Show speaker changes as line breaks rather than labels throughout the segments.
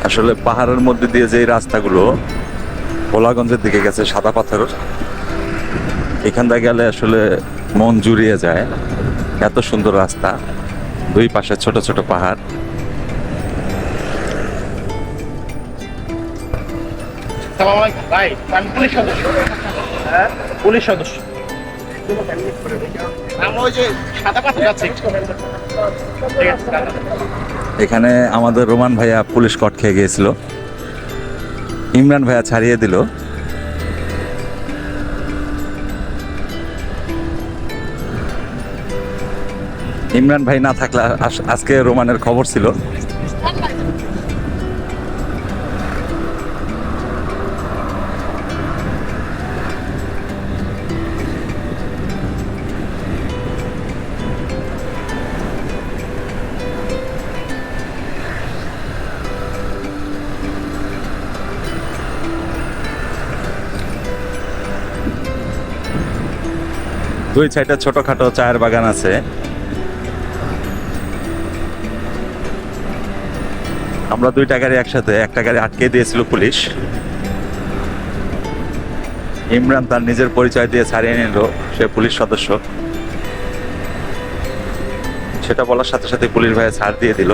আসলে পাহাড়ের মধ্যে দিয়ে যে রাস্তাগুলো ভোলাগঞ্জের দিকে গেছে, সাদা পাথর, এখানটা গেলে আসলে মন জুড়িয়ে যায়। এত সুন্দর রাস্তা, দুই পাশে ছোট ছোট পাহাড়।
ভাই আমি পুলিশ সদস্য। হ্যাঁ পুলিশ সদস্য। আমরা ওই যে সাদা পাথর যাচ্ছি।
এখানে আমাদের রোমান ভাইয়া পুলিশ কট খেয়ে গিয়েছিল, ইমরান ভাইয়া ছাড়িয়ে দিল। ইমরান ভাই না থাকলে আজকে রোমানের খবর ছিল। দুই সাইডে ছোটখাটো চায়ের বাগান আছে। আমরা দুইটা গাড়ি একসাথে, একটা গাড়ি আটকে দিয়েছিল পুলিশ। ইমরান তার নিজের পরিচয় দিয়ে ছাড়িয়ে নিল সে পুলিশ সদস্য। সেটা বলার সাথে সাথে পুলিশ ভাইয়া ছাড় দিয়ে দিল।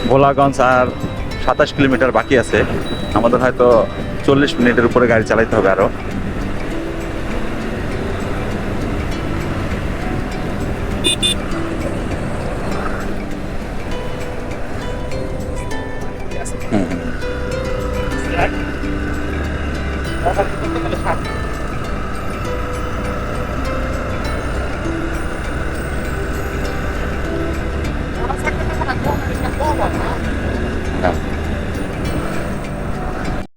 ভোলাগঞ্জ আর 27 কিলোমিটার বাকি আছে। আমাদের হয়তো 40 মিনিটের উপরে গাড়ি চালাইতে হবে আরো। হুম।